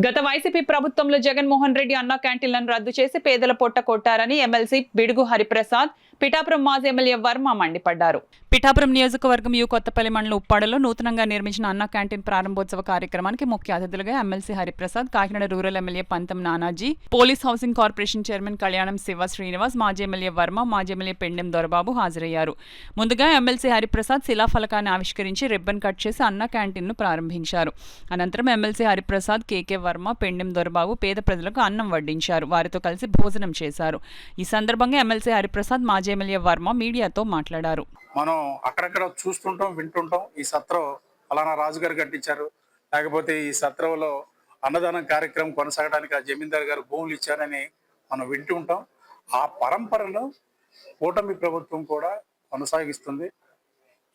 గత వైసీపీ ప్రభుత్వంలో జగన్మోహన్ రెడ్డి అన్న క్యాంటీన్లను రద్దు చేసి పేదల పొట్ట కొట్టారని ఎమ్మెల్సీ బిడుగు హరిప్రసాద్, పిఠాపురం మాజీ ఎమ్మెల్యే వర్మ మండిపడ్డారు. పిఠాపురం నియోజకవర్గం యు కొత్తపల్లి మండలం ఉప్పాడలో నూతనంగా నిర్మించిన అన్న క్యాంటీన్ ప్రారంభోత్సవ కార్యక్రమానికి ముఖ్య అతిథులుగా MLC Hariprasad, Kakinada rural MLA Pantham Nanaji, police housing corporation chairman Kalyanam Siva Srinivas, మాజీ ఎమ్మెల్యే వర్మ, మాజీ ఎమ్మెల్యే పెండెం దొరబాబు హాజరయ్యారు. ముందుగా ఎమ్మెల్సీ హరిప్రసాద్ శిలాఫలకాన్ని ఆవిష్కరించి రిబ్బన్ కట్ చేసి అన్న క్యాంటీన్ను ప్రారంభించారు. అనంతరం ఎమ్మెల్సీ హరిప్రసాద్, కేకే వర్మ, పెండెం దొరబాబు పేద ప్రజలకు అన్నం వడ్డించారు. వారితో కలిసి భోజనం చేశారు. ఈ సందర్భంగా ఎమ్మెల్సీ హరిప్రసాద్, మాజీ ఎమ్మెల్యే వర్మ మీడియాతో మాట్లాడారు. మనం అక్కడక్కడ చూస్తుంటాం, వింటుంటాం. ఈ సత్రం ఫలానా రాజుగారు కట్టించారు, లేకపోతే ఈ సత్రంలో అన్నదానం కార్యక్రమం కొనసాగడానికి ఆ జమీందారు గారు భూములు ఇచ్చారని మనం వింటూ ఉంటాం. ఆ పరంపరను కూటమి ప్రభుత్వం కూడా కొనసాగిస్తుంది.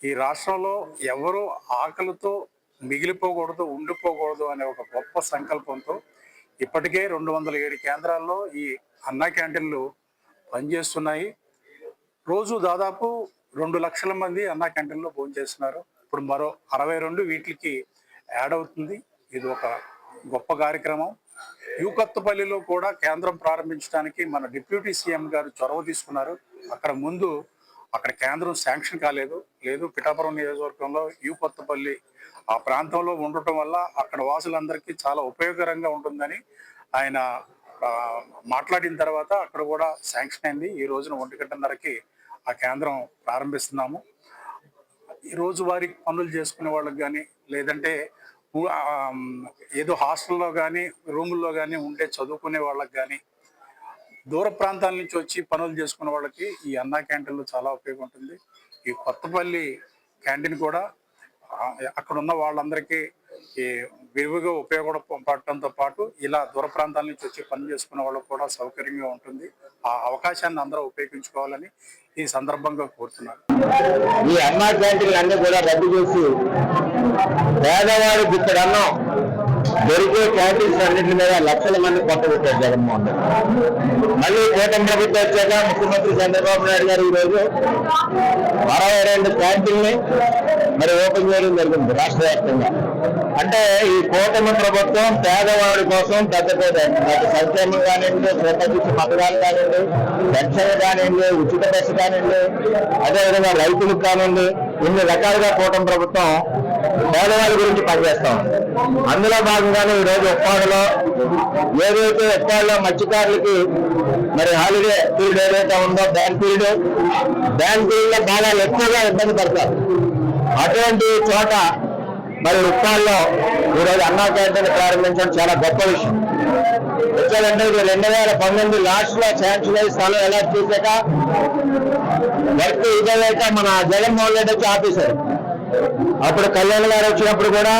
ఈ రాష్ట్రంలో ఎవరు ఆకలితో మిగిలిపోకూడదు, ఉండిపోకూడదు అనే ఒక గొప్ప సంకల్పంతో ఇప్పటికే 207 కేంద్రాల్లో ఈ అన్నా క్యాంటీన్లు పనిచేస్తున్నాయి. రోజు దాదాపు 2 లక్షల మంది అన్నా క్యాంటీన్లో భోజనం చేస్తున్నారు. ఇప్పుడు మరో 62 వీటికి యాడ్ అవుతుంది. ఇది ఒక గొప్ప కార్యక్రమం. యు కొత్తపల్లిలో కూడా కేంద్రం ప్రారంభించడానికి మన డిప్యూటీ సీఎం గారు చొరవ తీసుకున్నారు. అక్కడ కేంద్రం శాంక్షన్ కాలేదు. పిఠాపురం నియోజకవర్గంలో యు కొత్తపల్లి ఆ ప్రాంతంలో ఉండటం వల్ల అక్కడ వాసులందరికీ చాలా ఉపయోగకరంగా ఉంటుందని ఆయన మాట్లాడిన తర్వాత అక్కడ కూడా శాంక్షన్ అయింది. ఈ రోజున 1:30కి ఆ కేంద్రం ప్రారంభిస్తున్నాము. ఈ రోజువారీ పనులు చేసుకునే వాళ్ళకి కానీ, లేదంటే ఏదో హాస్టల్లో కానీ, రూముల్లో కానీ ఉండే చదువుకునే వాళ్ళకి కానీ, దూర ప్రాంతాల నుంచి వచ్చి పనులు చేసుకునే వాళ్ళకి ఈ అన్నా క్యాంటీన్లు చాలా ఉపయోగం ఉంటుంది. ఈ కొత్తపల్లి క్యాంటీన్ కూడా అక్కడ ఉన్న వాళ్ళందరికీ ఈ విరివిగా ఉపయోగపడటంతో పాటు ఇలా దూర ప్రాంతాల నుంచి వచ్చి పని చేసుకునే వాళ్ళకు కూడా సౌకర్యంగా ఉంటుంది. ఆ అవకాశాన్ని అందరూ ఉపయోగించుకోవాలని ఈ సందర్భంగా కోరుతున్నారు. ఈ అన్నా క్యాంటీన్లు అన్ని కూడా రద్దు చేసి పేదవాడి ఇక్కడ అన్నం దొరికే క్యాంటీన్స్ అన్నింటి మీద లక్షల మంది కొట్టబెట్టారు జగన్మోహన్ రెడ్డి. మళ్ళీ కూటమి ప్రభుత్వం వచ్చాక ముఖ్యమంత్రి చంద్రబాబు నాయుడు గారు ఈరోజు 62 క్యాంటీన్ని మరి ఓపెన్ చేయడం జరిగింది రాష్ట్ర వ్యాప్తంగా. అంటే ఈ కూటమి ప్రభుత్వం పేదవాడి కోసం పెద్ద సంక్షేమం కానివ్వండి, స్వతంత్ర పథకాలు కానివ్వండి, పెన్షన్ కానివ్వండి, ఉచిత బస్సు కానివ్వండి, అదేవిధంగా రైతులకు కానివ్వండి, ఇన్ని రకాలుగా కూటమి ప్రభుత్వం పేదవాడి గురించి పనిచేస్తాం. అందులో భాగంగానే ఈరోజు ఉప్పాడలో ఏదైతే ఉప్పాడలో మత్స్యకారులకి మరి హాలిడే పీరియడ్ ఏదైతే ఉందో బ్యాన్ పీరియడ్ లో బాగా ఎక్కువగా ఇబ్బంది పడతారు. అటువంటి చోట మరి ఉప్పాడలో ఈరోజు అన్నా క్యాంటీన్ ప్రారంభించడం చాలా గొప్ప విషయం. వచ్చారంటే ఇది 2019 లాస్ట్ లో శాంక్షన్ అయ్యి స్థలం ఎలా చేశాక వర్క్ ఇదైతే మన జగన్మోహన్ రెడ్డి వచ్చి ఆపేశారు. అప్పుడు కళ్యాణ్ గారు వచ్చినప్పుడు కూడా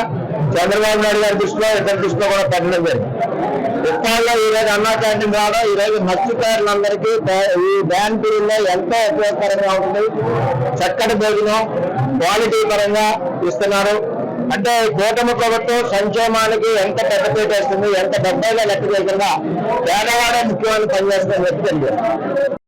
చంద్రబాబు నాయుడు గారి దృష్టిలో ఇద్దరి దృష్టిలో కూడా పెట్టడం జరిగింది. ఉప్పాడలో ఈరోజు అన్నా క్యాంటీన్ రావడం ఈరోజు మత్స్యకారులందరికీ ఈ బ్యాన్ పీరియడ్ లో ఎంతో ఉపయోగకరంగా ఉంటుంది. చక్కటి భోజనం క్వాలిటీ పరంగా ఇస్తున్నారు. అంటే కూటమి ప్రభుత్వం సంక్షేమానికి ఎంత పెద్దపీట వేస్తుంది, ఎంత డబ్బైగా లెక్క చేయకుండా పేదవాడే ముఖ్యమైన పనిచేస్తుందని చెప్పి తెలియదు.